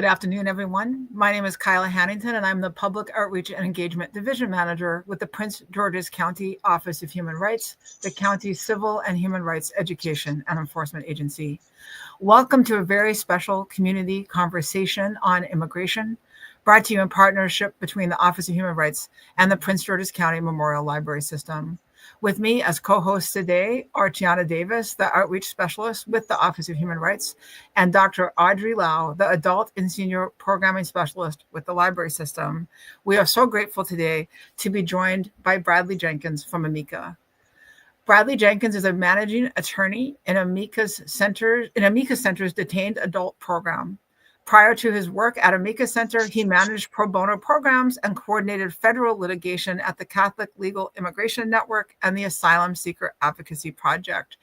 afternoon, everyone. My name is Kyla Hannington, and I'm the Public Outreach and Engagement Division Manager with the Prince George's County Office of Human Rights, the county's civil and human rights education and enforcement agency. Welcome to a very special community conversation on immigration, brought to you in partnership between the Office of Human Rights and the Prince George's County Memorial Library System. With me as co-hosts today are Tiana Davis, the Outreach Specialist with the Office of Human Rights, and Dr. Audrey Lau, the Adult and Senior Programming Specialist with the Library System. We are so grateful today to be joined by Bradley Jenkins from Amica. Bradley Jenkins is a managing attorney in Amica Center's Detained Adult Program. Prior to his work at Amica Center, he managed pro bono programs and coordinated federal litigation at the Catholic Legal Immigration Network and the Asylum Seeker Advocacy Project.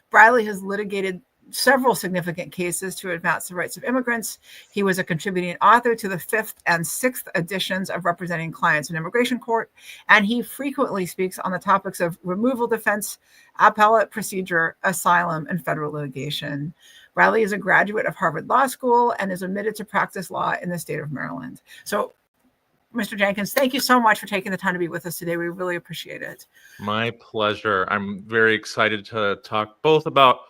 Bradley has litigated several significant cases to advance the rights of immigrants. He was a contributing author to the 5th and 6th editions of Representing Clients in Immigration Court, and he frequently speaks on the topics of removal defense, appellate procedure, asylum, and federal litigation. Bradley is a graduate of Harvard Law School and is admitted to practice law in the state of Maryland. So, Mr. Jenkins, thank you so much for taking the time to be with us today. We really appreciate it. My pleasure. I'm very excited to talk both about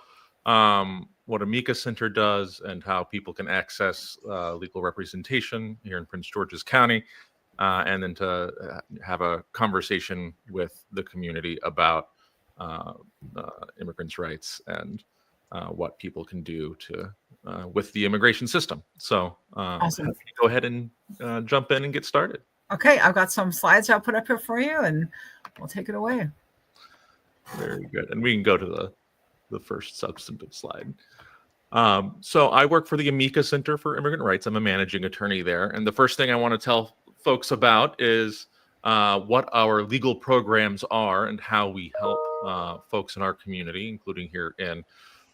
what Amica Center does and how people can access legal representation here in Prince George's County, and then to have a conversation with the community about immigrants' rights and what people can do to with the immigration system. So Awesome. Go ahead and jump in and get started. Okay, I've got some slides I'll put up here for you, and we'll take it away. Very good. And we can go to the first substantive slide. So I work for the Amica Center for Immigrant Rights. I'm a managing attorney there. And the first thing I want to tell folks about is what our legal programs are and how we help folks in our community, including here in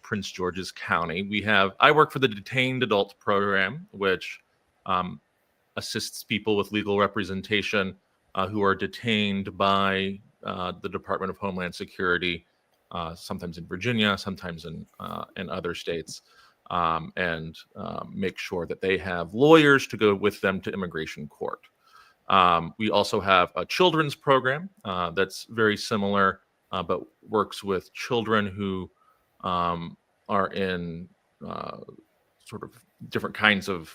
Prince George's County. I work for the Detained Adult Program, which assists people with legal representation who are detained by the Department of Homeland Security, sometimes in Virginia, sometimes in other states, and make sure that they have lawyers to go with them to immigration court. We also have a children's program that's very similar, but works with children who are in sort of different kinds of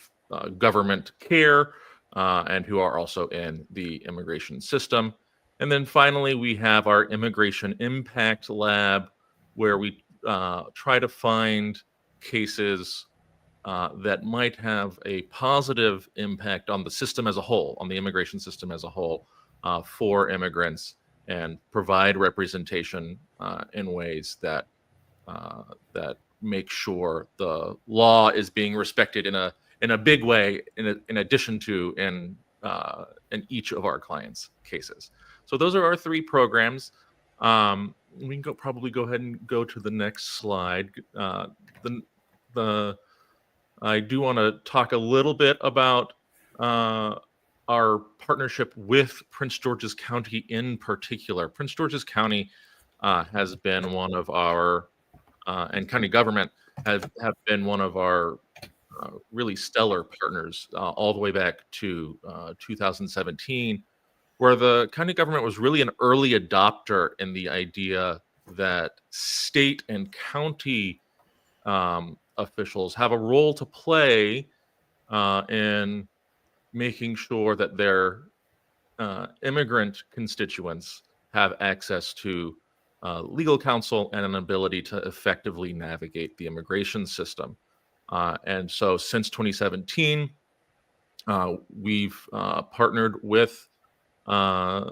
government care and who are also in the immigration system. And then finally, we have our Immigration Impact Lab, where we try to find cases that might have a positive impact on the system as a whole, on the immigration system as a whole, for immigrants, and provide representation in ways that make sure the law is being respected in a big way, in addition to in each of our clients' cases. So those are our three programs. We can probably go ahead and go to the next slide. I do want to talk a little bit about our partnership with Prince George's County in particular. Prince George's County has been one of our, and county government have been one of our really stellar partners all the way back to 2017, where the county government was really an early adopter in the idea that state and county officials have a role to play in making sure that their immigrant constituents have access to legal counsel and an ability to effectively navigate the immigration system. And so since 2017, we've partnered with the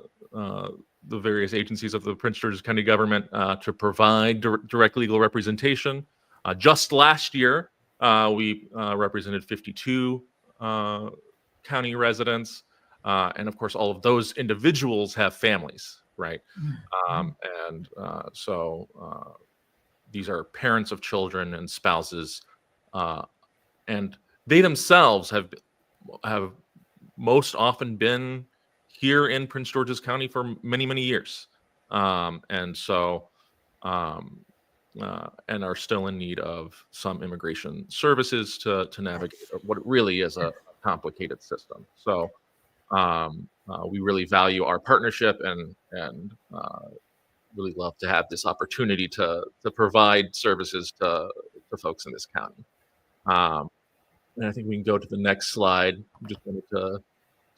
various agencies of the Prince George's County government to provide direct legal representation. Just last year, we represented 52 county residents. And of course, all of those individuals have families, right? So these are parents of children and spouses. And they themselves have most often been here in Prince George's County for many, many years. And so and are still in need of some immigration services to navigate what really is a complicated system. So we really value our partnership and really love to have this opportunity to provide services to folks in this county. And I think we can go to the next slide. I just wanted to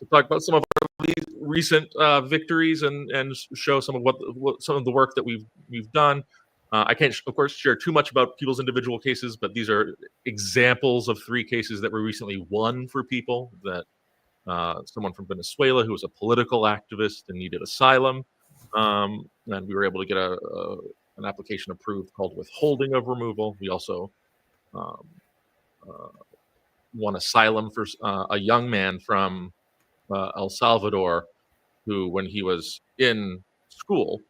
talk about some of these recent victories and show some of what some of the work that we've done. I can't, of course, share too much about people's individual cases, but these are examples of 3 cases that were recently won for people. That someone from Venezuela who was a political activist and needed asylum, and we were able to get an application approved called withholding of removal. We also um, won asylum for a young man from El Salvador who, when he was in school,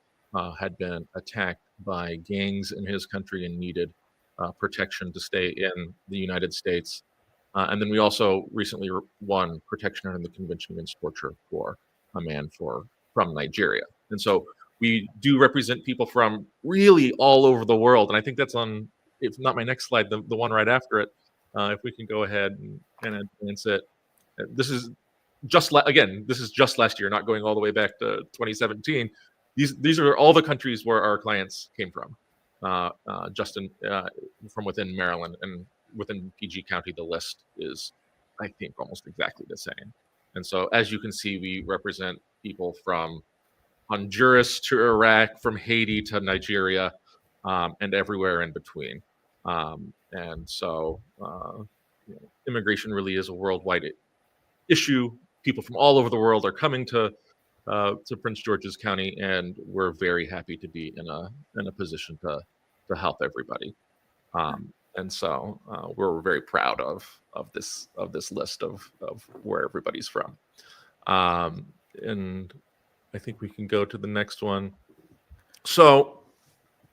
had been attacked by gangs in his country and needed protection to stay in the United States. And then we also recently won protection under the Convention Against Torture for a man from Nigeria. And so we do represent people from really all over the world. And I think that's on, if not my next slide, the one right after it. If we can go ahead and advance it. This is just last year, not going all the way back to 2017. These are all the countries where our clients came from, from within Maryland, and within PG County, the list is, I think, almost exactly the same. And so, as you can see, we represent people from Honduras to Iraq, from Haiti to Nigeria, and everywhere in between. And so, immigration really is a worldwide issue. People from all over the world are coming to Prince George's County, and we're very happy to be in a position to help everybody. And so we're very proud of this list of where everybody's from. And I think we can go to the next one. So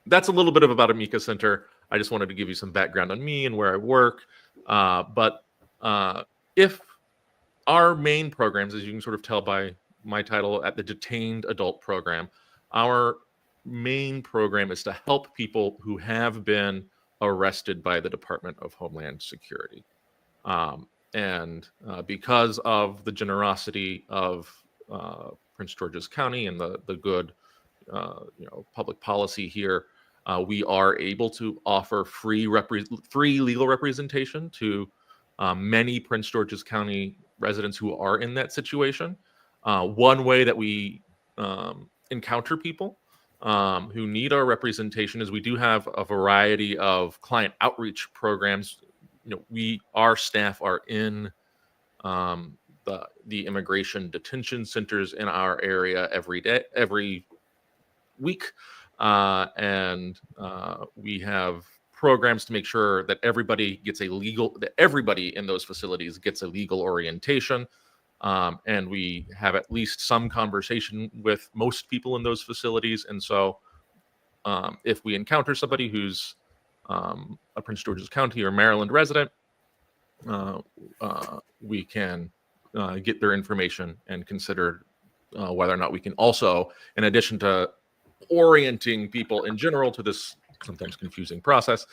that's a little bit about Amica Center. I just wanted to give you some background on me and where I work. But if our main programs, as you can sort of tell by my title at the Detained Adult Program, our main program is to help people who have been arrested by the Department of Homeland Security. And because of the generosity of Prince George's County and the good public policy here, we are able to offer free legal representation to many Prince George's County residents who are in that situation. One way that we encounter people who need our representation is we do have a variety of client outreach programs. Our staff are in the immigration detention centers in our area every week, and we have programs to make sure that everybody in those facilities gets a legal orientation. And we have at least some conversation with most people in those facilities. And so if we encounter somebody who's a Prince George's County or Maryland resident, we can get their information and consider whether or not we can also, in addition to orienting people in general to this sometimes confusing process,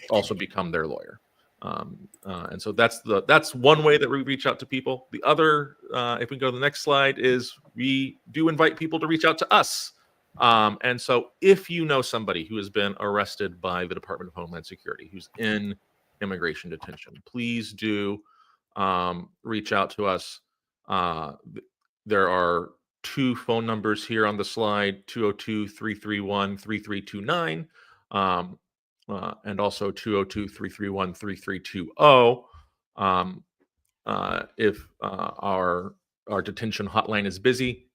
also become their lawyer. And so that's one way that we reach out to people. The other, if we go to the next slide, is we do invite people to reach out to us. And so if you know somebody who has been arrested by the Department of Homeland Security, who's in immigration detention, please do reach out to us. There are 2 phone numbers here on the slide, 202-331-3329. And also 202-331-3320. If our detention hotline is busy,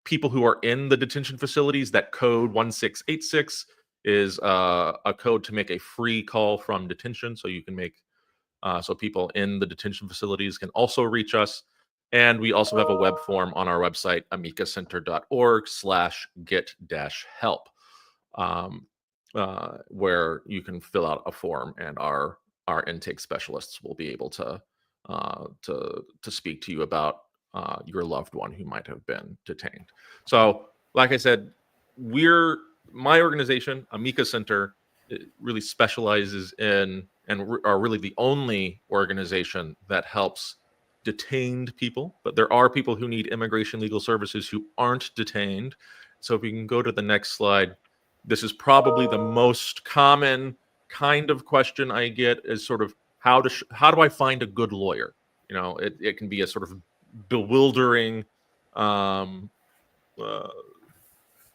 people who are in the detention facilities, that code 1686 is a code to make a free call from detention. So you can make, so people in the detention facilities can also reach us. And we also have a web form on our website, amicacenter.org/get-help. Where you can fill out a form, and our intake specialists will be able to speak to you about your loved one who might have been detained. So, like I said, we're my organization, Amica Center, really specializes in and are really the only organization that helps detained people. But there are people who need immigration legal services who aren't detained. So if we can go to the next slide, this is probably the most common kind of question I get is sort of how do I find a good lawyer? You know, it can be a sort of bewildering uh,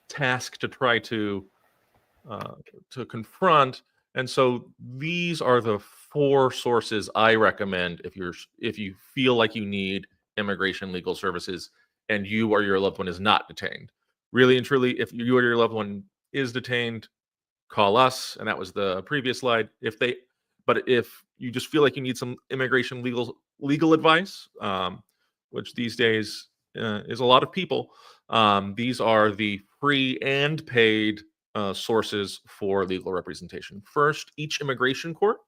task to try to confront. And so these are the 4 sources I recommend if you feel like you need immigration legal services and you or your loved one is not detained. Really and truly, if you or your loved one is detained, call us. And that was the previous slide. But if you just feel like you need some immigration legal advice, which these days is a lot of people, these are the free and paid sources for legal representation. First, each immigration court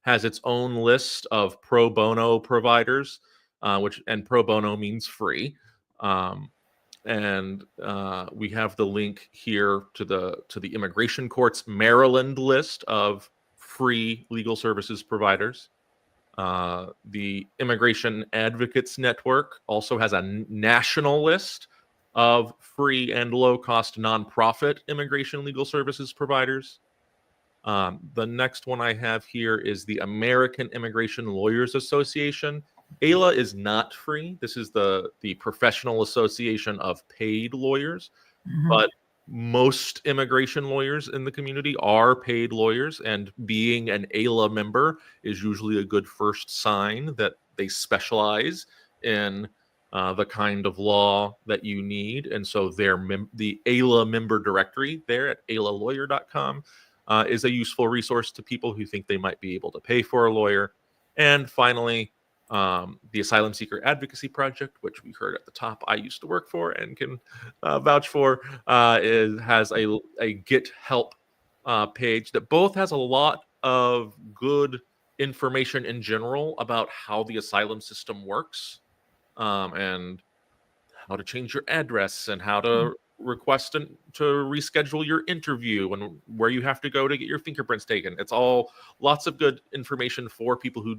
has its own list of pro bono providers, and pro bono means free. And we have the link here to the immigration court's Maryland list of free legal services providers. The Immigration Advocates Network also has a national list of free and low-cost nonprofit immigration legal services providers. The next one I have here is the American Immigration Lawyers Association. AILA is not free. This is the professional association of paid lawyers, but most immigration lawyers in the community are paid lawyers, and being an AILA member is usually a good first sign that they specialize in the kind of law that you need. And so the AILA member directory there at ailalawyer.com is a useful resource to people who think they might be able to pay for a lawyer. And finally, the Asylum Seeker Advocacy Project, which we heard at the top I used to work for and can vouch for, has a Get Help page that both has a lot of good information in general about how the asylum system works, and how to change your address and how to request to reschedule your interview and where you have to go to get your fingerprints taken. It's all lots of good information for people who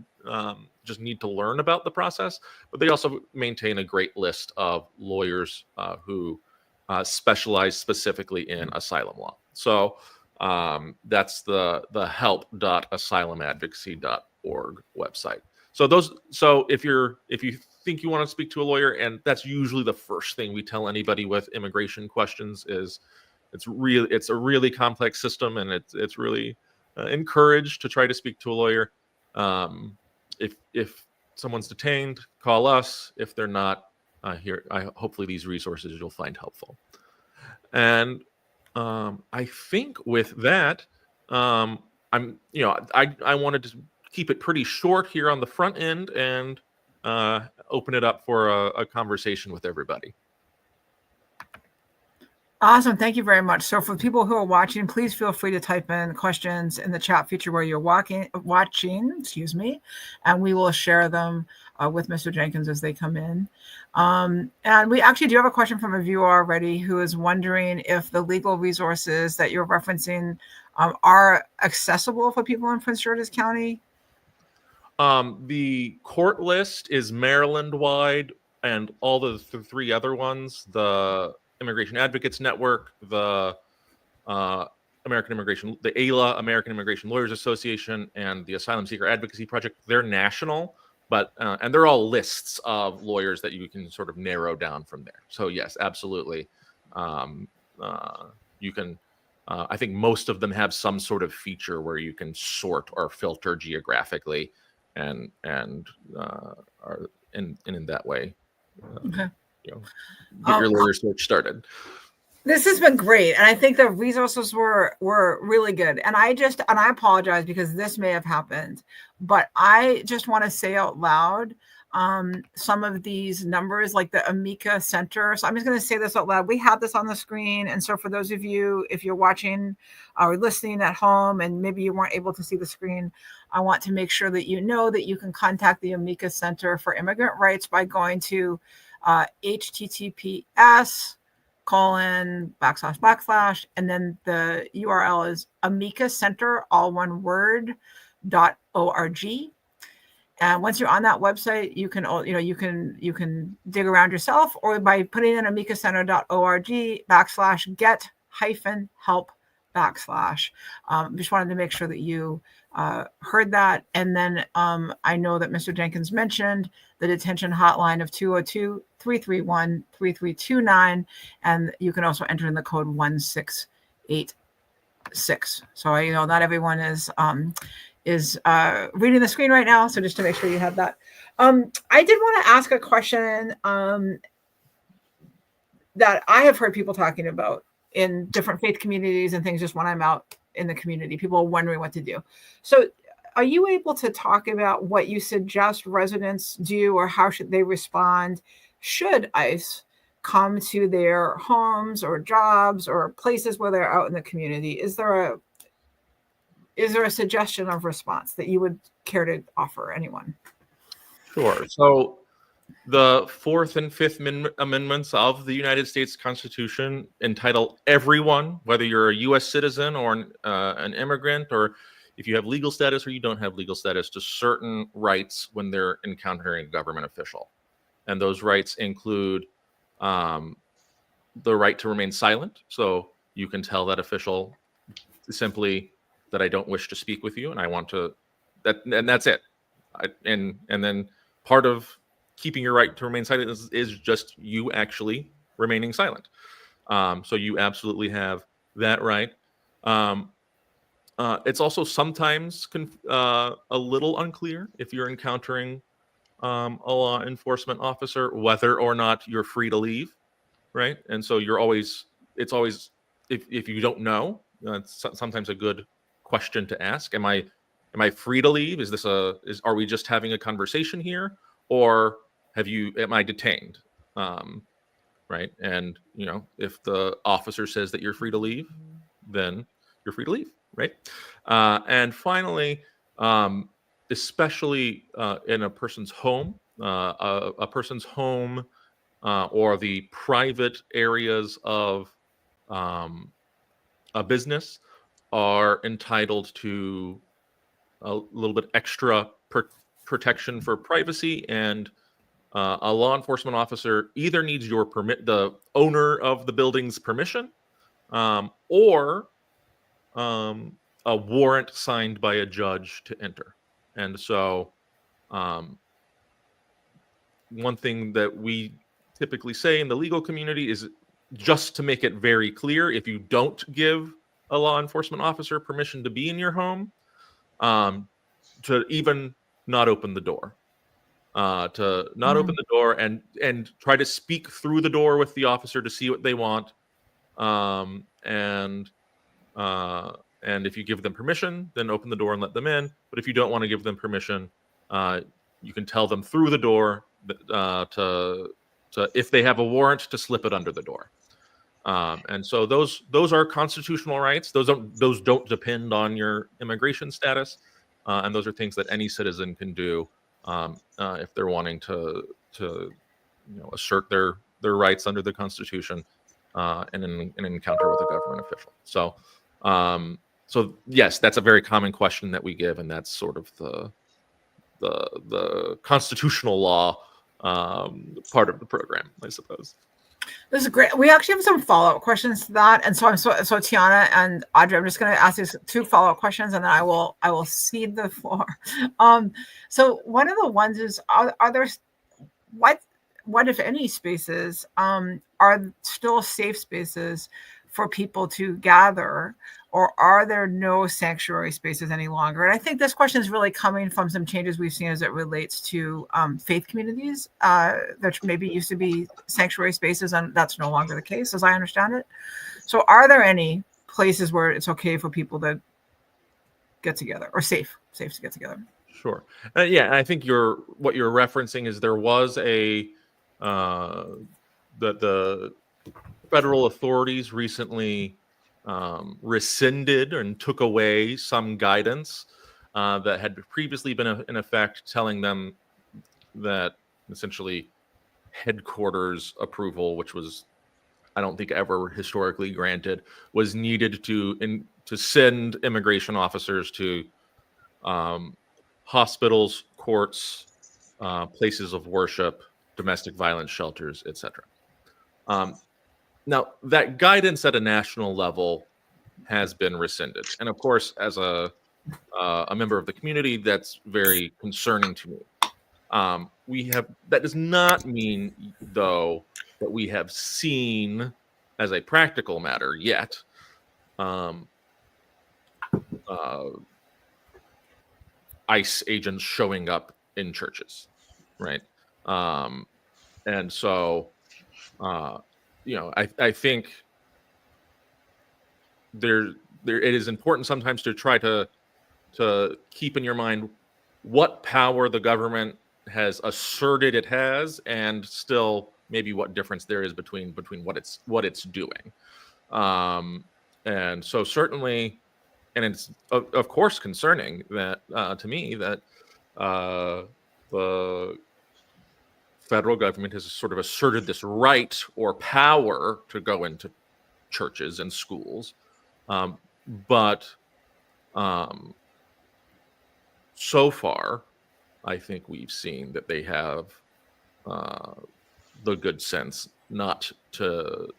just need to learn about the process, but they also maintain a great list of lawyers who specialize specifically in asylum law. So that's the help.asylumadvocacy.org website. So if you think you want to speak to a lawyer, and that's usually the first thing we tell anybody with immigration questions, is it's a really complex system, and it's really encouraged to try to speak to a lawyer. If someone's detained, call us. If they're not, hopefully these resources you'll find helpful. And I think with that, I wanted to keep it pretty short here on the front end and open it up for a conversation with everybody. Awesome. Thank you very much. So for people who are watching, please feel free to type in questions in the chat feature where you're watching, and we will share them with Mr. Jenkins as they come in. And we actually do have a question from a viewer already who is wondering if the legal resources that you're referencing are accessible for people in Prince George's County. The court list is Maryland-wide, and all the 3 other ones, the Immigration Advocates Network, the AILA, American Immigration Lawyers Association, and the Asylum Seeker Advocacy Project, they're national, but and they're all lists of lawyers that you can sort of narrow down from there. So yes, absolutely. You can, I think most of them have some sort of feature where you can sort or filter geographically, and are in that way. Okay. Get your lawyer search started. This has been great, and I think the resources were really good. And I apologize because this may have happened, but I just want to say out loud some of these numbers, like the Amica Center. So I'm just going to say this out loud. We have this on the screen, and so for those of you, if you're watching or listening at home, and maybe you weren't able to see the screen, I want to make sure that you know that you can contact the Amica Center for Immigrant Rights by going to https // and then the URL is Amica Center, all one word, .org. And once you're on that website, you can, you can dig around yourself, or by putting in amicacenter.org /get-help /. Just wanted to make sure that you heard that. And then I know that Mr. Jenkins mentioned the detention hotline of 202-331-3329, and you can also enter in the code 1686. So not everyone is reading the screen right now, so just to make sure you have that. I did want to ask a question that I have heard people talking about in different faith communities and things, just when I'm out in the community, people are wondering what to do. So are you able to talk about what you suggest residents do, or how should they respond should ICE come to their homes or jobs or places where they're out in the community? Is there a suggestion of response that you would care to offer anyone? Sure. So the Fourth and Fifth Amendments of the United States Constitution entitle everyone, whether you're a U.S. citizen or an immigrant, or if you have legal status or you don't have legal status, to certain rights when they're encountering a government official. And those rights include the right to remain silent. So you can tell that official simply that I don't wish to speak with you, and I want to, and that's it. And then part of keeping your right to remain silent is just you actually remaining silent. So you absolutely have that right. It's also sometimes a little unclear if you're encountering a law enforcement officer whether or not you're free to leave, right? And so it's always if you don't know, it's sometimes a good question to ask. Am I free to leave? Are we just having a conversation here, or am I detained? Right. And if the officer says that you're free to leave, then you're free to leave, right? And finally, especially in a person's home, or the private areas of a business are entitled to a little bit extra protection for privacy, and a law enforcement officer either needs your permit, the owner of the building's permission, or a warrant signed by a judge to enter. And so one thing that we typically say in the legal community is just to make it very clear, if you don't give a law enforcement officer permission to be in your home, to even not open the door, open the door and try to speak through the door with the officer to see what they want. And if you give them permission, then open the door and let them in. But if you don't want to give them permission, you can tell them through the door to if they have a warrant, to slip it under the door. And so those are constitutional rights. Those don't depend on your immigration status, and those are things that any citizen can do if they're wanting to assert their rights under the Constitution in an encounter with a government official. So yes, that's a very common question that we give, and that's sort of the constitutional law part of the program, I suppose. This is great. We actually have some follow-up questions to that, and so Tiana and Audrey, I'm just going to ask you 2 follow-up questions, and then I will cede the floor. So one of the ones is, are there what if any spaces are still safe spaces for people to gather, or are there no sanctuary spaces any longer? And I think this question is really coming from some changes we've seen as it relates to faith communities. There maybe used to be sanctuary spaces, and that's no longer the case, as I understand it. So are there any places where it's okay for people to get together, or safe to get together? Sure. Yeah, I think what you're referencing is there was the federal authorities recently rescinded and took away some guidance that had previously been in effect, telling them that essentially headquarters approval, which was I don't think ever historically granted, was needed to send immigration officers to hospitals, courts, places of worship, domestic violence shelters, etc. Now, that guidance at a national level has been rescinded, and of course, as a member of the community, that's very concerning to me. That does not mean, though, that we have seen, as a practical matter, yet um, uh, ICE agents showing up in churches, right? And so, I think it is important sometimes to try to keep in your mind what power the government has asserted it has, and still maybe what difference there is between what it's doing. And so certainly, and it's of course concerning that to me that the federal government has sort of asserted this right or power to go into churches and schools, but so far, I think we've seen that they have the good sense not to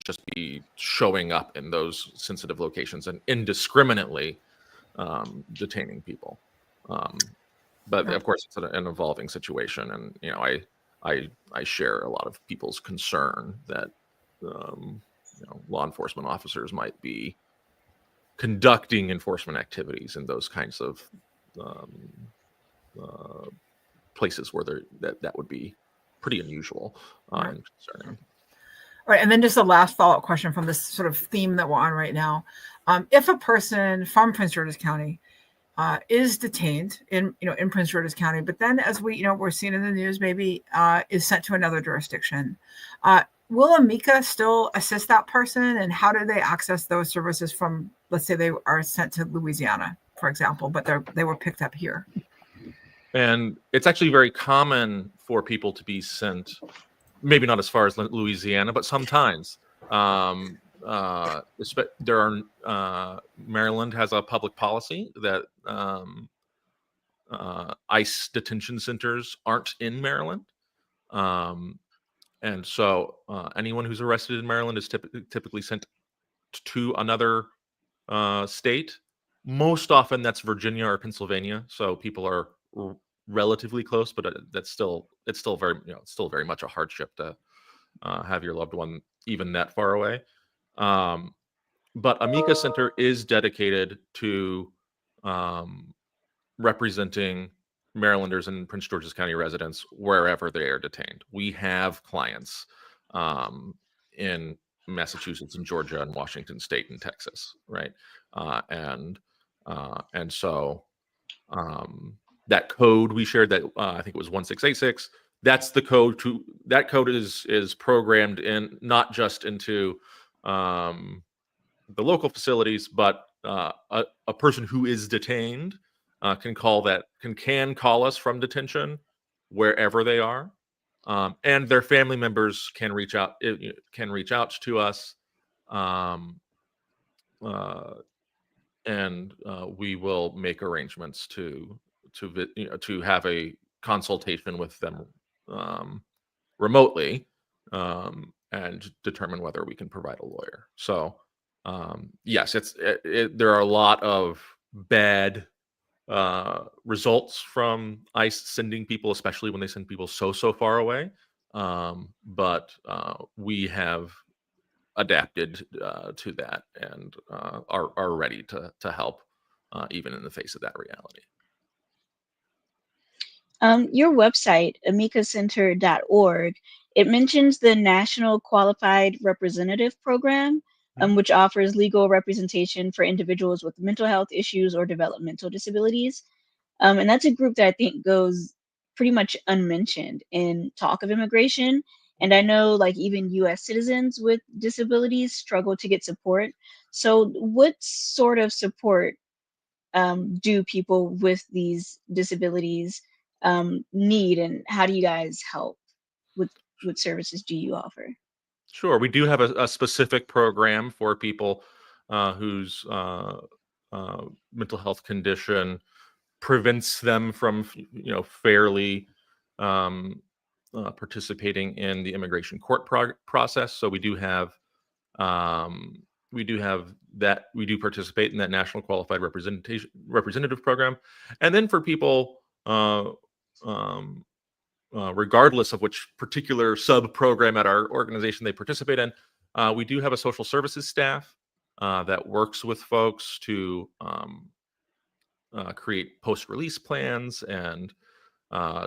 just be showing up in those sensitive locations and indiscriminately detaining people. But of course, it's an evolving situation, and I share a lot of people's concern that law enforcement officers might be conducting enforcement activities in those kinds of places where that would be pretty unusual and concerning. All right, and then just a last follow-up question from this sort of theme that we're on right now. If a person from Prince George's County is detained in Prince George's County, but then, as we're seeing in the news, maybe is sent to another jurisdiction, will Amica still assist that person, and how do they access those services from, let's say they are sent to Louisiana, for example, but they were picked up here? And it's actually very common for people to be sent, maybe not as far as Louisiana, but sometimes. Maryland has a public policy that ICE detention centers aren't in Maryland. And so anyone who's arrested in Maryland is typically sent to another state. Most often that's Virginia or Pennsylvania. So people are relatively close, but it's still very much a hardship to have your loved one even that far away. But Amica Center is dedicated to representing Marylanders and Prince George's County residents wherever they are detained. We have clients in Massachusetts and Georgia and Washington State and Texas, right? And so that code we shared, that I think it was 1686. That's the code that code is programmed in, not just into the local facilities, but a person who is detained can call us from detention wherever they are, and their family members can reach out to us, and we will make arrangements to have a consultation with them remotely, and determine whether we can provide a lawyer. So yes, there are a lot of bad results from ICE sending people, especially when they send people so far away. But we have adapted to that and are ready to help, even in the face of that reality. Your website, amicacenter.org, it mentions the National Qualified Representative Program, which offers legal representation for individuals with mental health issues or developmental disabilities. And that's a group that I think goes pretty much unmentioned in talk of immigration. And I know even US citizens with disabilities struggle to get support. So what sort of support do people with these disabilities need, and how do you guys help? What services do you offer? Sure, we do have a specific program for people whose mental health condition prevents them from, fairly um, participating in the immigration court process. So um, we do participate in that National Qualified Representative Program, and then for people, um, regardless of which particular sub program at our organization they participate in, we do have a social services staff that works with folks to create post-release plans and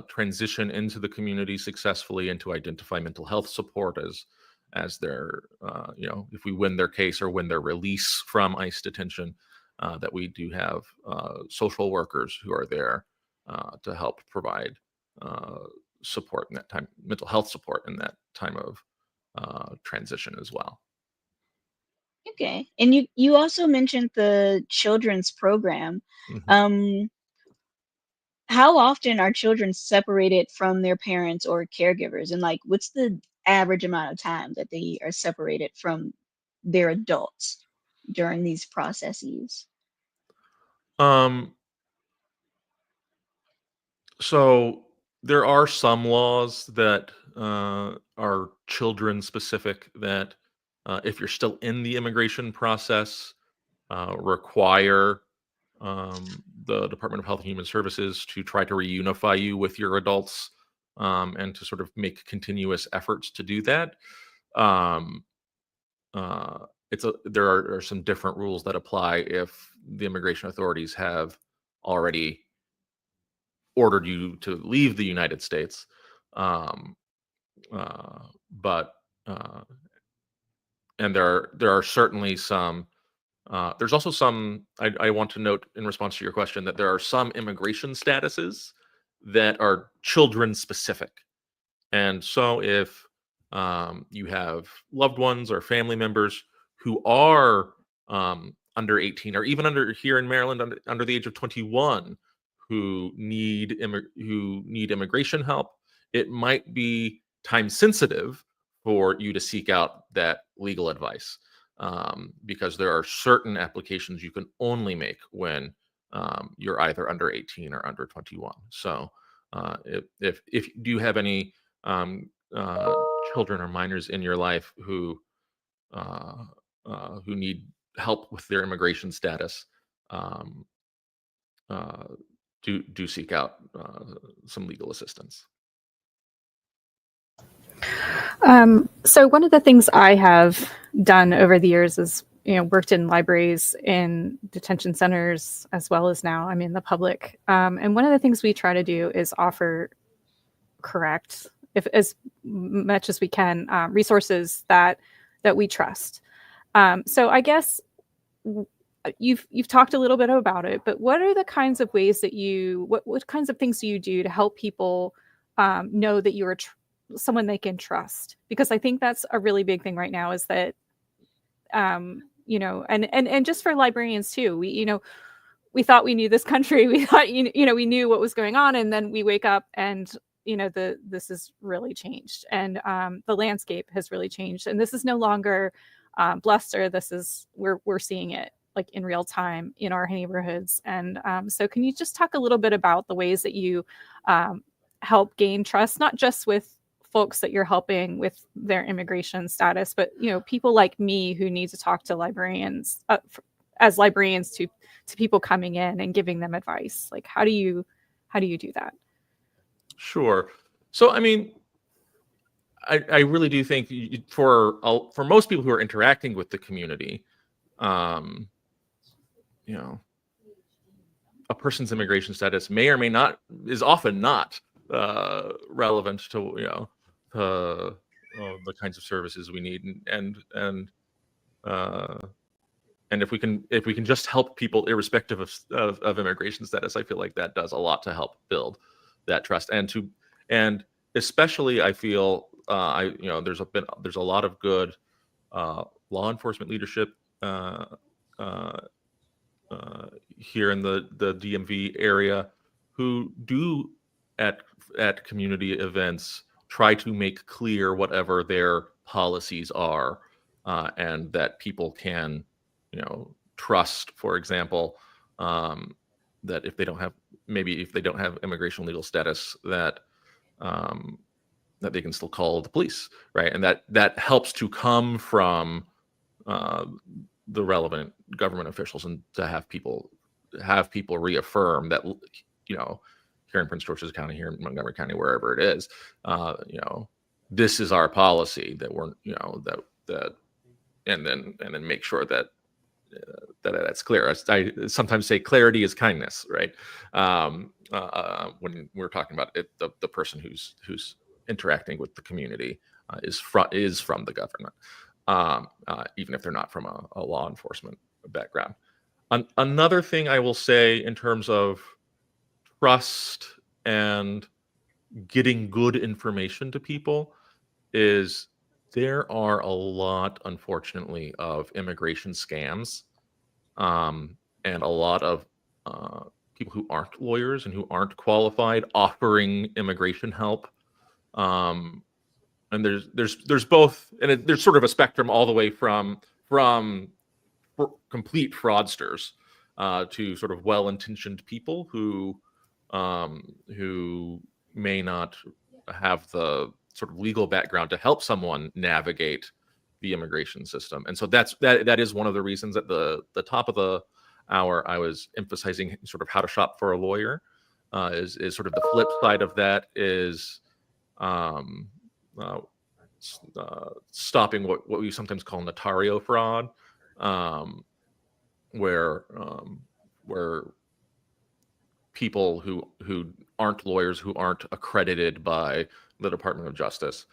transition into the community successfully, and to identify mental health support as their if we win their case or win their release from ICE detention, that we do have social workers who are there to help provide support in that time, mental health support in that time of transition as well. Okay. And you also mentioned the children's program. Mhm. Um, how often are children separated from their parents or caregivers? And like, what's the average amount of time that they are separated from their adults during these processes? Um, so there are some laws that are children specific that, if you're still in the immigration process, require the Department of Health and Human Services to try to reunify you with your adults, and to sort of make continuous efforts to do that. Um, there are some different rules that apply if the immigration authorities have already ordered you to leave the United States. Um, but and there are certainly some. There's also some. I want to note in response to your question that there are some immigration statuses that are children specific, and so if you have loved ones or family members who are under 18, or even under here in Maryland under the age of 21, who need immigration help, it might be time sensitive for you to seek out that legal advice, because there are certain applications you can only make when you're either under 18 or under 21. So if do you have any um, uh, children or minors in your life uh, who need help with their immigration status, um, uh, do seek out some legal assistance. So one of the things I have done over the years is, worked in libraries, in detention centers, as well as now I'm in the public. And one of the things we try to do is offer correct, if as much as we can, resources that we trust. So I guess you've talked a little bit about it, but what are the kinds of ways that what kinds of things do you do to help people know that you're someone they can trust? Because I think that's a really big thing right now, is that and just for librarians too, we thought we knew this country, we thought we knew what was going on, and then we wake up and this has really changed, and the landscape has really changed, and this is no longer bluster. This is we're seeing it like in real time in our neighborhoods. And so can you just talk a little bit about the ways that you help gain trust, not just with folks that you're helping with their immigration status, but people like me who need to talk to librarians, as librarians, to people coming in and giving them advice? Like, how do you do that? Sure. So I mean, I really do think for most people who are interacting with the community, a person's immigration status may or may not, is often not relevant to the kinds of services we need, and if we can just help people irrespective of immigration status, I feel like that does a lot to help build that trust, and especially I feel there's a lot of good law enforcement leadership here in the DMV area, who do at community events try to make clear whatever their policies are, and that people can, trust, for example, that if they don't have immigration legal status, that that they can still call the police, right? And that helps to come from the relevant government officials, and to have people reaffirm that, here in Prince George's County, here in Montgomery County, wherever it is, this is our policy, that we're, and then make sure that that's clear. I sometimes say clarity is kindness, right? When we're talking about it, the person who's interacting with the community is from the government, even if they're not from a law enforcement background. Another thing I will say in terms of trust and getting good information to people is there are a lot, unfortunately, of immigration scams, and a lot of people who aren't lawyers and who aren't qualified offering immigration help. And there's both, and there's sort of a spectrum all the way from complete fraudsters to sort of well-intentioned people who may not have the sort of legal background to help someone navigate the immigration system. And so that is one of the reasons at the top of the hour I was emphasizing sort of how to shop for a lawyer. Is sort of the flip side of that is stopping what we sometimes call notario fraud, where people who aren't lawyers, who aren't accredited by the Department of Justice,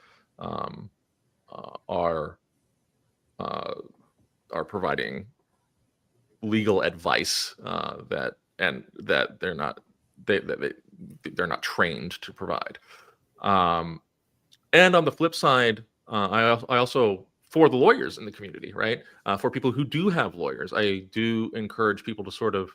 are providing legal advice that they're not trained to provide. And on the flip side, I also, for the lawyers in the community, right? For people who do have lawyers, I do encourage people to sort of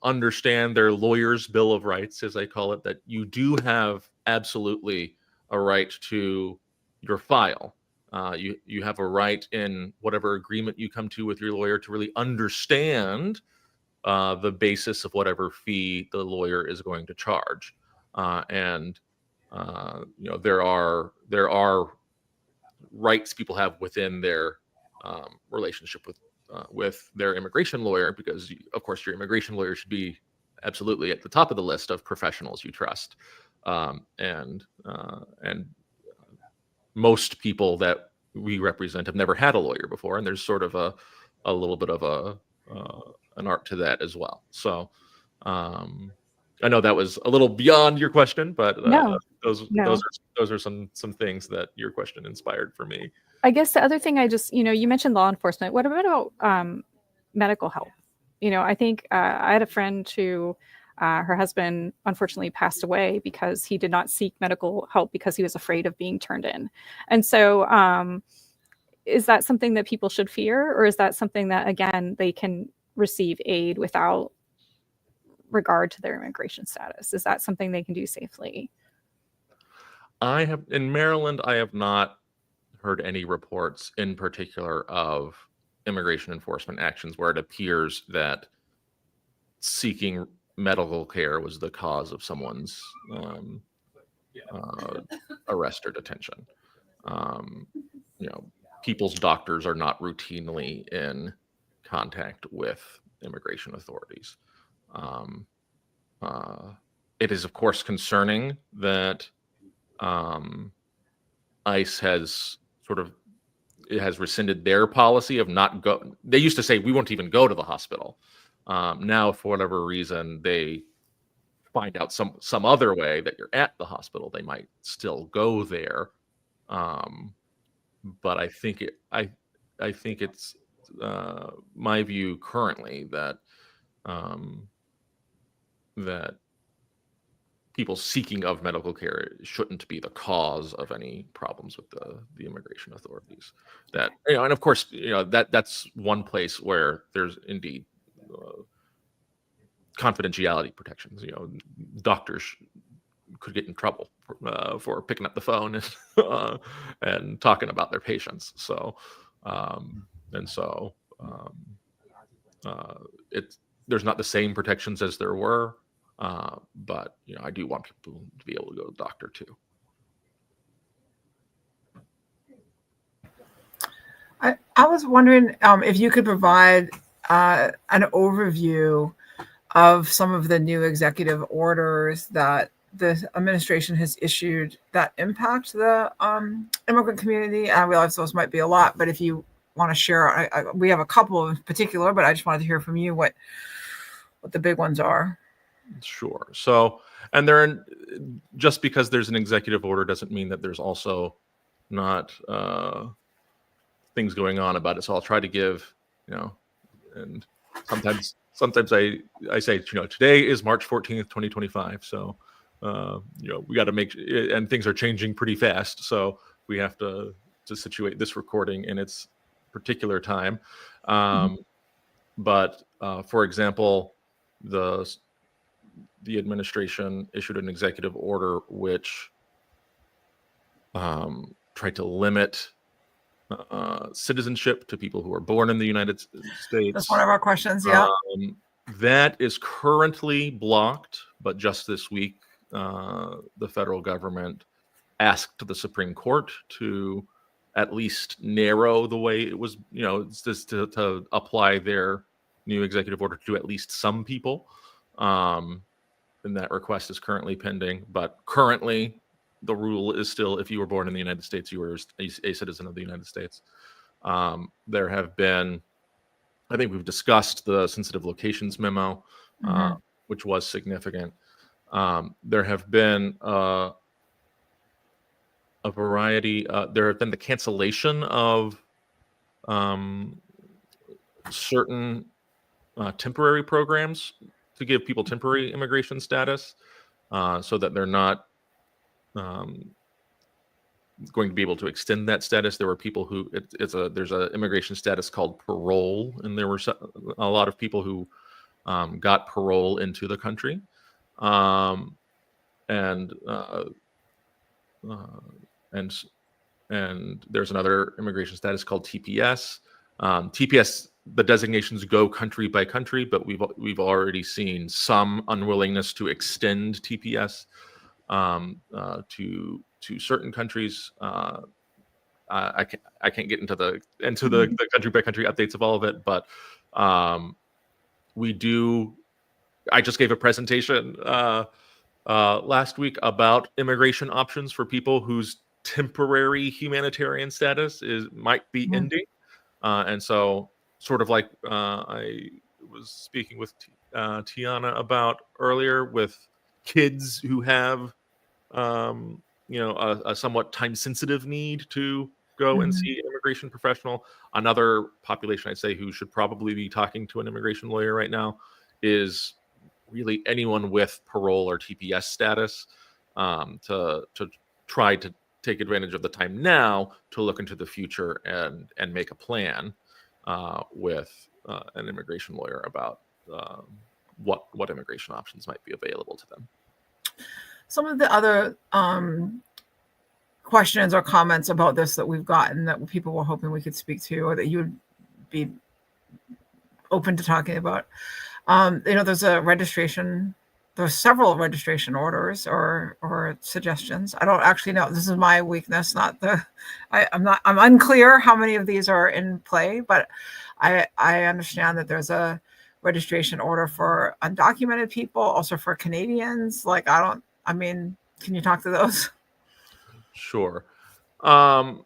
understand their lawyer's bill of rights, as I call it, that you do have absolutely a right to your file. You have a right in whatever agreement you come to with your lawyer to really understand the basis of whatever fee the lawyer is going to charge. And there are rights people have within their relationship with their immigration lawyer, because of course your immigration lawyer should be absolutely at the top of the list of professionals you trust. And most people that we represent have never had a lawyer before, and there's sort of a little bit of an art to that as well. So I know that was a little beyond your question, but those are some things that your question inspired for me. I guess the other thing you mentioned law enforcement. What about medical help? I think I had a friend who her husband unfortunately passed away because he did not seek medical help because he was afraid of being turned in. And so is that something that people should fear, or is that something that, again, they can receive aid without regard to their immigration status? Is that something they can do safely? In Maryland, I have not heard any reports in particular of immigration enforcement actions where it appears that seeking medical care was the cause of someone's arrest or detention. People's doctors are not routinely in contact with immigration authorities. It is, of course, concerning that ICE has rescinded their policy of not go. They used to say we won't even go to the hospital. Now, for whatever reason, they find out some other way that you're at the hospital, they might still go there. But I think it's my view currently that that people seeking of medical care shouldn't be the cause of any problems with the immigration authorities. That, and of course, that's one place where there's indeed confidentiality protections. Doctors could get in trouble for picking up the phone and talking about their patients. So, there's not the same protections as there were, but I do want people to be able to go to the doctor too. I was wondering if you could provide an overview of some of the new executive orders that the administration has issued that impact the immigrant community. I realize those might be a lot, but if you want to share, we have a couple in particular, but I just wanted to hear from you what the big ones are. Sure. So, and just because there's an executive order doesn't mean that there's also not things going on about it. So I'll try to give, and sometimes I say, today is March 14th, 2025. So, we got to and things are changing pretty fast. So we have to situate this recording in its particular time. But for example, the administration issued an executive order which tried to limit citizenship to people who are born in the United States. That's one of our questions. Yeah. That is currently blocked, but just this week, the federal government asked the Supreme Court to at least narrow the way it was, it's just to apply their new executive order to at least some people. And that request is currently pending, but currently the rule is still, if you were born in the United States, you were a citizen of the United States. There have been, I think we've discussed the sensitive locations memo, which was significant. There have been a variety. There have been the cancellation of certain temporary programs to give people temporary immigration status, so that they're not going to be able to extend that status. There were people who there's an immigration status called parole, and there were a lot of people who got parole into the country, and there's another immigration status called TPS. TPS, the designations go country by country, but we've already seen some unwillingness to extend TPS to certain countries. I can't get into the country by country updates of all of it, but we do. I just gave a presentation last week about immigration options for people whose temporary humanitarian status might be ending, and so sort of like I was speaking with Tiana about earlier, with kids who have a somewhat time-sensitive need to go and see an immigration professional. Another population I'd say who should probably be talking to an immigration lawyer right now is really anyone with parole or TPS status, to try to take advantage of the time now to look into the future and make a plan with an immigration lawyer about what immigration options might be available to them. Some of the other questions or comments about this that we've gotten that people were hoping we could speak to, or that you would be open to talking about. There's several registration orders or suggestions. I don't actually know. This is my weakness, I'm unclear how many of these are in play, but I understand that there's a registration order for undocumented people, also for Canadians. Can you talk to those? Sure. I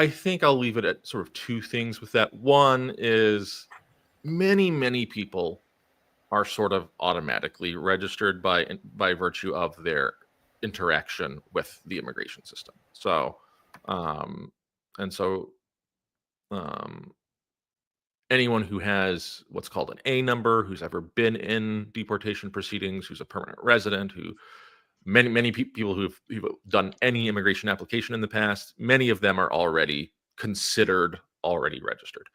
think I'll leave it at sort of two things with that. One is many people are sort of automatically registered by virtue of their interaction with the immigration system. So, anyone who has what's called an A number, who's ever been in deportation proceedings, who's a permanent resident, who many people who've done any immigration application in the past, many of them are already considered already registered.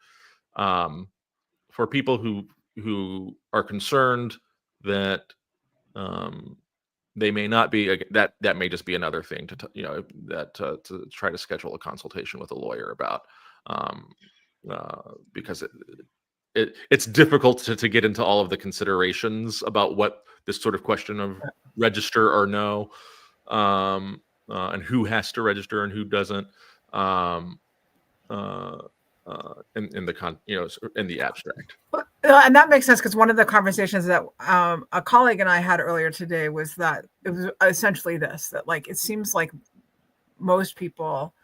For people who are concerned that they may not be. That may just be another thing to try to schedule a consultation with a lawyer about, because it's difficult to get into all of the considerations about what this sort of question of register or no, and who has to register and who doesn't, in the abstract. And that makes sense, because one of the conversations that a colleague and I had earlier today was that it was essentially this, that like it seems like most people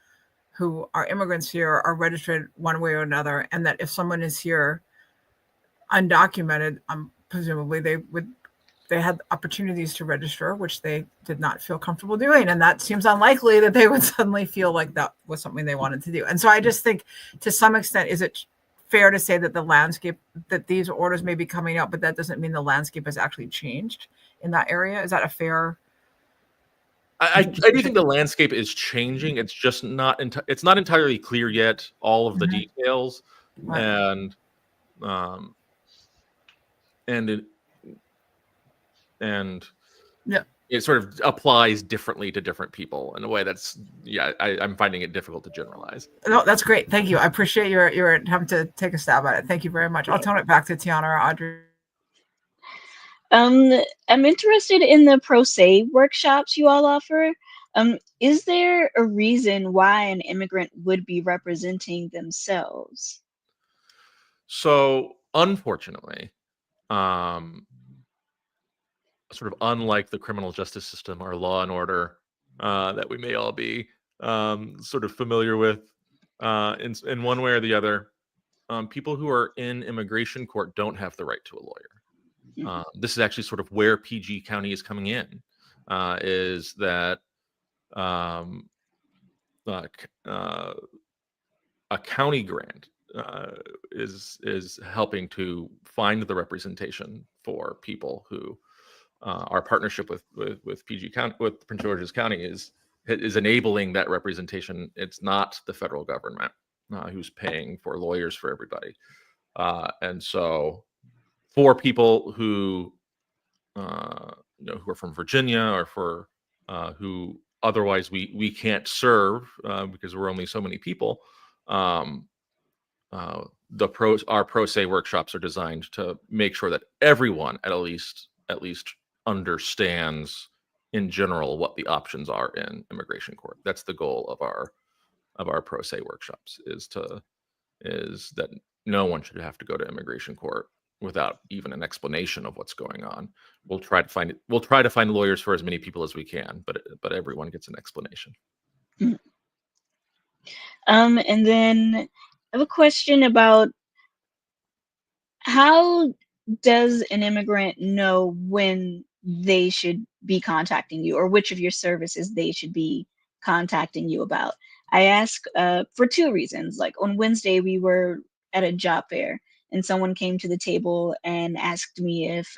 who are immigrants here are registered one way or another, and that if someone is here undocumented, presumably they had opportunities to register, which they did not feel comfortable doing. And that seems unlikely that they would suddenly feel like that was something they wanted to do. And so I just think, to some extent, is it fair to say that the landscape, that these orders may be coming out, but that doesn't mean the landscape has actually changed in that area? Is that a fair? I do think the landscape is changing. It's just it's not entirely clear yet, all of the details. Right. And yeah, it sort of applies differently to different people in a way that's, I'm finding it difficult to generalize. No, that's great. Thank you. I appreciate your attempt to take a stab at it. Thank you very much. I'll turn it back to Tiana or Audrey. I'm interested in the pro se workshops you all offer. Is there a reason why an immigrant would be representing themselves? So, unfortunately, sort of unlike the criminal justice system or law and order that we may all be sort of familiar with in one way or the other, people who are in immigration court don't have the right to a lawyer. This is actually sort of where PG County is coming in, is that a county grant is helping to find the representation for people who our partnership with PG County, with Prince George's County, is enabling that representation. It's not the federal government who's paying for lawyers for everybody, and so for people who who are from Virginia, or for who otherwise we can't serve because we're only so many people, our pro se workshops are designed to make sure that everyone at least understands in general what the options are in immigration court. That's the goal of our pro se workshops, is that no one should have to go to immigration court without even an explanation of what's going on. We'll try to find lawyers for as many people as we can, but everyone gets an explanation. And then I have a question about, how does an immigrant know when they should be contacting you, or which of your services they should be contacting you about? I ask for two reasons. Like on Wednesday, we were at a job fair, and someone came to the table and asked me if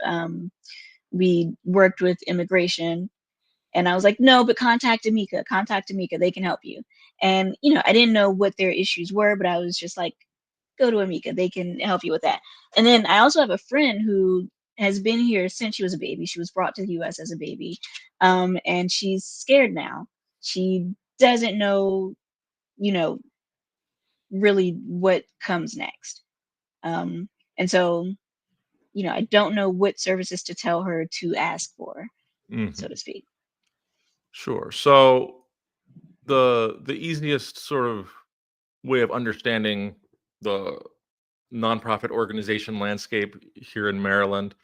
we worked with immigration. And I was like, no, but contact Amica, they can help you. And, I didn't know what their issues were, but I was just like, go to Amica, they can help you with that. And then I also have a friend who has been here since she was a baby. She was brought to the US as a baby. And she's scared now. She doesn't know, really what comes next. And so, I don't know what services to tell her to ask for, so to speak. Sure. So the easiest sort of way of understanding the nonprofit organization landscape here in Maryland,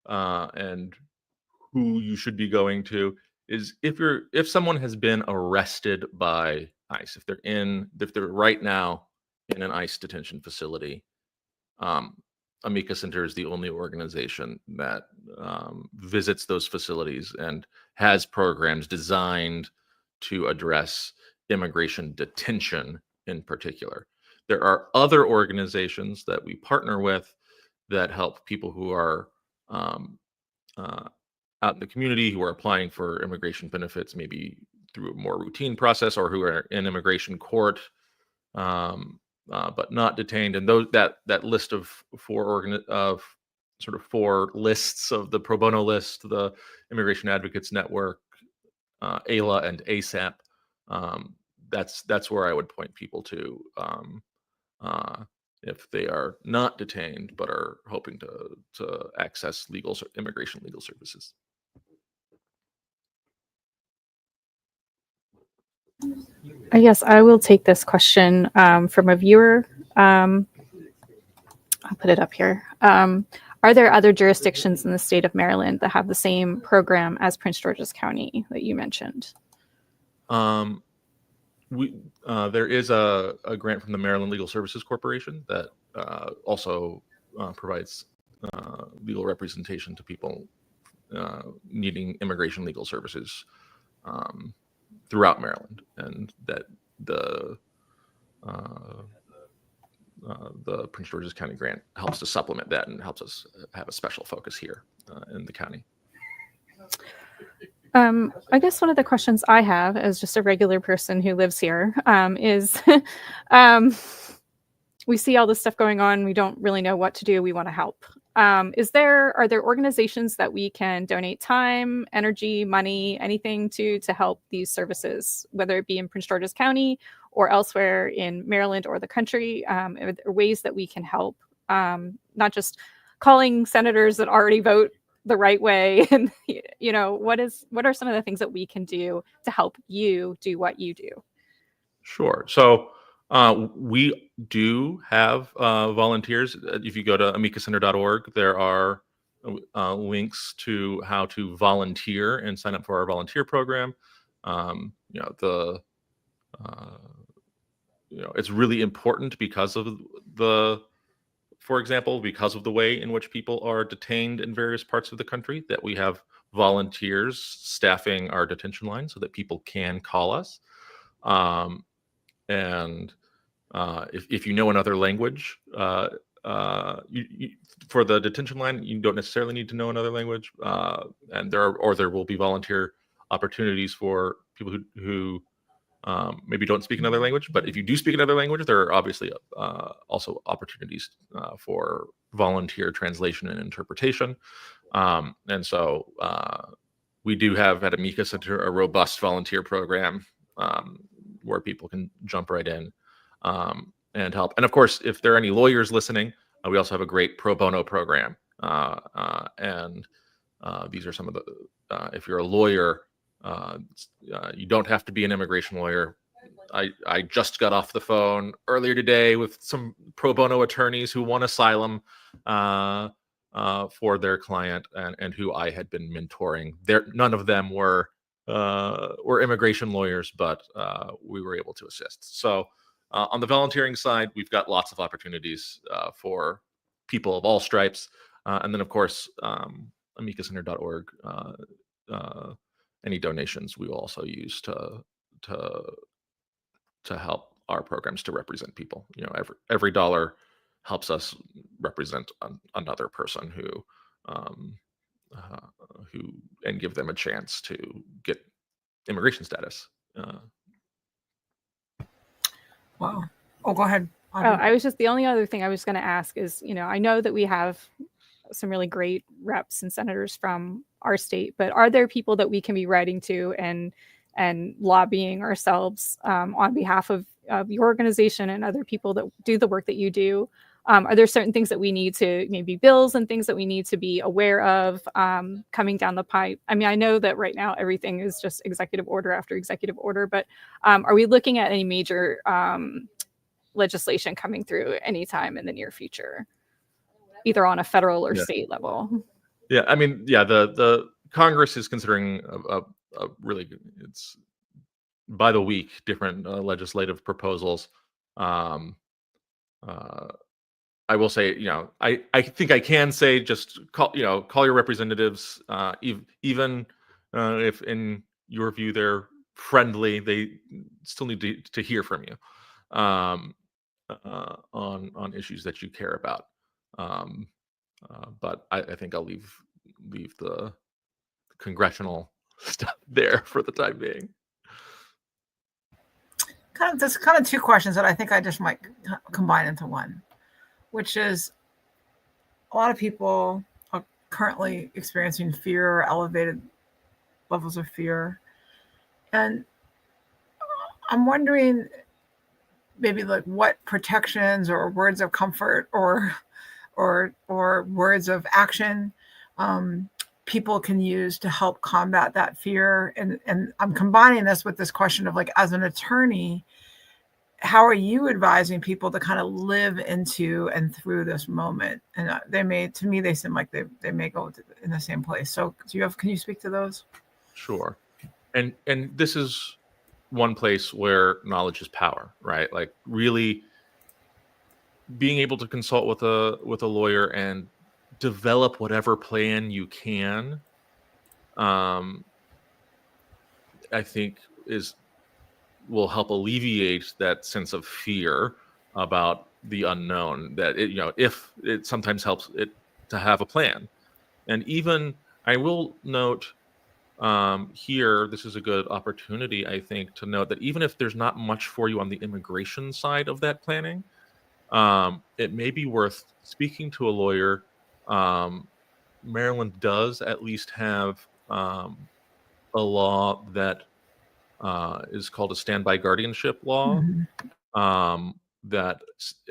and who you should be going to, is if someone has been arrested by ICE, if they're right now in an ICE detention facility, Amica Center is the only organization that visits those facilities and has programs designed to address immigration detention in particular. There are other organizations that we partner with that help people who are out in the community, who are applying for immigration benefits, maybe through a more routine process, or who are in immigration court, but not detained. And that list of sort of 4 lists of the pro bono list, the Immigration Advocates Network, AILA, and ASAP. That's where I would point people to if they are not detained but are hoping to access immigration legal services. I guess I will take this question from a viewer. I'll put it up here. Are there other jurisdictions in the state of Maryland that have the same program as Prince George's County that you mentioned? There is a grant from the Maryland Legal Services Corporation that also provides legal representation to people needing immigration legal services throughout Maryland, and that the Prince George's County grant helps to supplement that and helps us have a special focus here in the county. I guess one of the questions I have as just a regular person who lives here is we see all this stuff going on. We don't really know what to do. We want to help. Are there organizations that we can donate time, energy, money, anything to help these services, whether it be in Prince George's County or elsewhere in Maryland or the country? Are there ways that we can help, not just calling senators that already vote the right way? And, what are some of the things that we can do to help you do what you do? Sure. So we do have volunteers. If you go to amicacenter.org, there are links to how to volunteer and sign up for our volunteer program. It's really important because of for example, because of the way in which people are detained in various parts of the country, that we have volunteers staffing our detention line so that people can call us. And if you know another language, for the detention line, you don't necessarily need to know another language. And there will be volunteer opportunities for people who maybe don't speak another language. But if you do speak another language, there are obviously also opportunities for volunteer translation and interpretation. And so we do have at Amica Center a robust volunteer program where people can jump right in and help. And of course, if there are any lawyers listening, we also have a great pro bono program. And these are some of the, if you're a lawyer, you don't have to be an immigration lawyer. I just got off the phone earlier today with some pro bono attorneys who won asylum for their client and who I had been mentoring. None of them were immigration lawyers, but we were able to assist. So on the volunteering side, we've got lots of opportunities for people of all stripes. And then, of course, amicacenter.org, any donations we will also use to help our programs to represent people. Every dollar helps us represent another person who and give them a chance to get immigration status. Wow. Oh, go ahead. The only other thing I was going to ask is, I know that we have some really great reps and senators from our state, but are there people that we can be writing to and lobbying ourselves on behalf of your organization and other people that do the work that you do? Are there certain things that we need to, maybe bills and things that we need to be aware of coming down the pipe? I mean, I know that right now everything is just executive order after executive order, but are we looking at any major legislation coming through anytime in the near future, either on a federal or state level? Yeah, I mean, the Congress is considering a really, it's by the week, different legislative proposals. I will say, I think I can say, just call your representatives, even if in your view they're friendly, they still need to hear from you on issues that you care about. But I think I'll leave the congressional stuff there for the time being. There's kind of two questions that I think I just might combine into one, which is, lot of people are currently experiencing fear, elevated levels of fear. And I'm wondering maybe like what protections or words of comfort or words of action people can use to help combat that fear. And I'm combining this with this question of like, as an attorney, how are you advising people to kind of live into and through this moment? And to me, they seem like they may go in the same place. So can you speak to those? Sure. And this is one place where knowledge is power, right? Like really being able to consult with a lawyer and develop whatever plan you can, I think will help alleviate that sense of fear about the unknown, that if it sometimes helps it to have a plan. And even I will note here, this is a good opportunity, I think, to note that even if there's not much for you on the immigration side of that planning, it may be worth speaking to a lawyer. Maryland does at least have a law that is called a standby guardianship law, that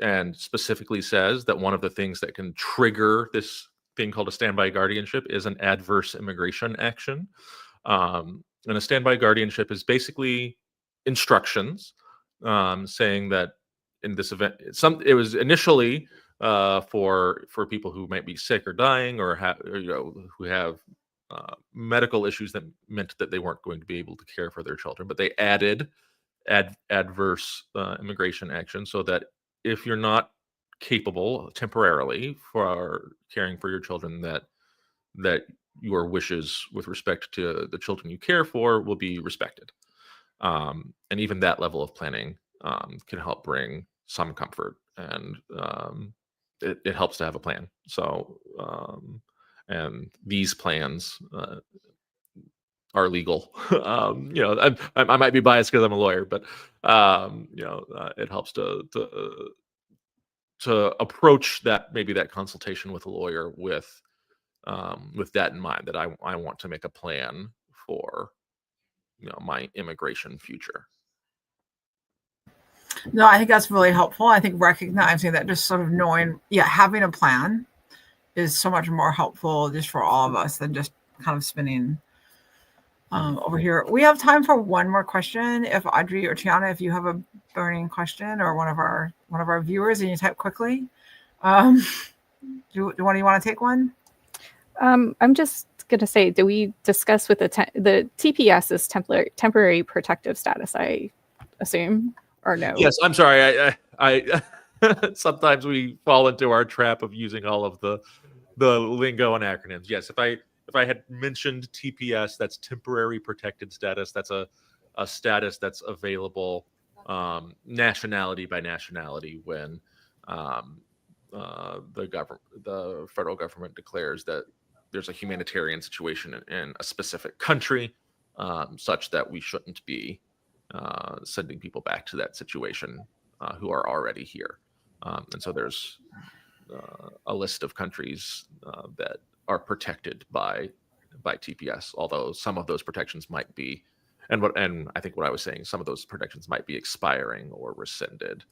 and specifically says that one of the things that can trigger this thing called a standby guardianship is an adverse immigration action. And a standby guardianship is basically instructions saying that in this event, it was initially for people who might be sick or dying or who have medical issues that meant that they weren't going to be able to care for their children, but they added adverse immigration action so that if you're not capable temporarily for caring for your children, that your wishes with respect to the children you care for will be respected. And even that level of planning can help bring some comfort, and it helps to have a plan. So, and these plans are legal. I might be biased because I'm a lawyer, but it helps to approach that consultation with a lawyer with that in mind, that I want to make a plan for my immigration future. No, I think that's really helpful. I think recognizing that, just sort of knowing, having a plan is so much more helpful just for all of us than just kind of spinning over here. We have time for one more question. If Audrey or Tiana, if you have a burning question, or one of our viewers, and you type quickly, do you want to take one? I'm just going to say, do we discuss with the TPS is temporary protective status, I assume, or no? Yes, I'm sorry. I sometimes we fall into our trap of using all of the lingo and acronyms. Yes, if I had mentioned TPS, that's temporary protected status. That's a status that's available nationality by nationality when the federal government declares that there's a humanitarian situation in a specific country, such that we shouldn't be sending people back to that situation who are already here. And so there's a list of countries that are protected by TPS, although some of those protections might be, and I think what I was saying, some of those protections might be expiring or rescinded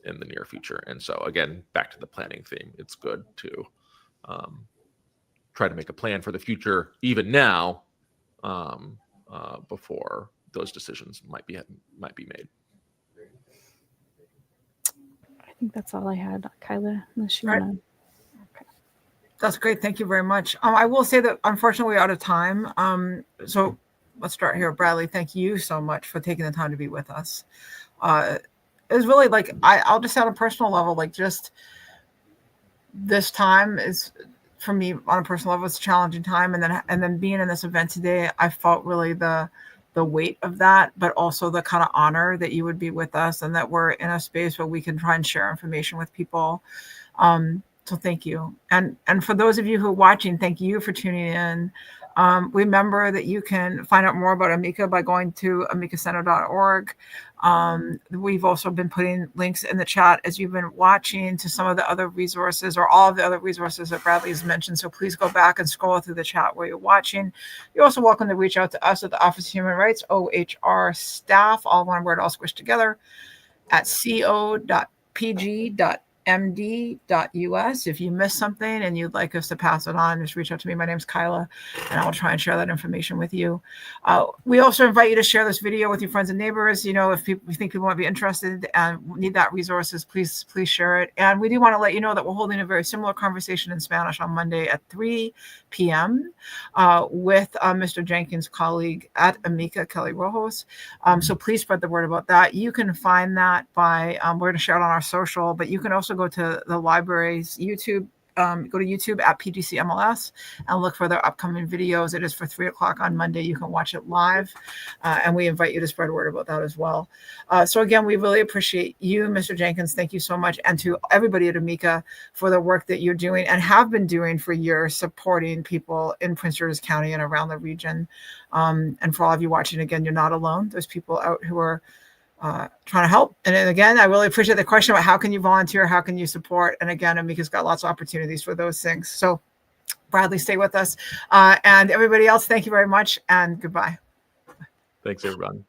in the near future. And so again, back to the planning theme, it's good to try to make a plan for the future, even now, before those decisions might be made. I think that's all I had, Kyla, unless you want to. Okay. That's great. Thank you very much. I will say that unfortunately we're out of time. So let's start here. Bradley, thank you so much for taking the time to be with us. It was really like, I'll just say on a personal level, like just this time is, for me on a personal level, it's a challenging time. And then being in this event today, I felt really the weight of that, but also the kind of honor that you would be with us and that we're in a space where we can try and share information with people. So thank you. And for those of you who are watching, thank you for tuning in. Remember that you can find out more about Amica by going to amicacenter.org. We've also been putting links in the chat as you've been watching to some of the other resources or all of the other resources that Bradley has mentioned. So please go back and scroll through the chat where you're watching. You're also welcome to reach out to us at the Office of Human Rights, OHR staff, all one word, all squished together, at co.pg.md.us. If you missed something and you'd like us to pass it on, just reach out to me. My name's Kyla, and I'll try and share that information with you. We also invite you to share this video with your friends and neighbors. You know, if you think people might be interested and need that resources, please share it. And we do want to let you know that we're holding a very similar conversation in Spanish on Monday at 3 p.m. With Mr. Jenkins' colleague at Amica, Kelly Rojos. So please spread the word about that. You can find that by, we're going to share it on our social, but you can also go to the library's YouTube, go to YouTube at PGC MLS and look for their upcoming videos. It is for 3 o'clock on Monday. You can watch it live, and we invite you to spread word about that as well. So again, we really appreciate you, Mr. Jenkins. Thank you so much. And to everybody at Amica for the work that you're doing and have been doing for years, supporting people in Prince George's County and around the region. And for all of you watching, again, you're not alone. There's people out who are trying to help. And then again, I really appreciate the question about how can you volunteer? How can you support? And again, Amica's got lots of opportunities for those things. So Bradley, stay with us. And everybody else, thank you very much and goodbye. Thanks, everyone.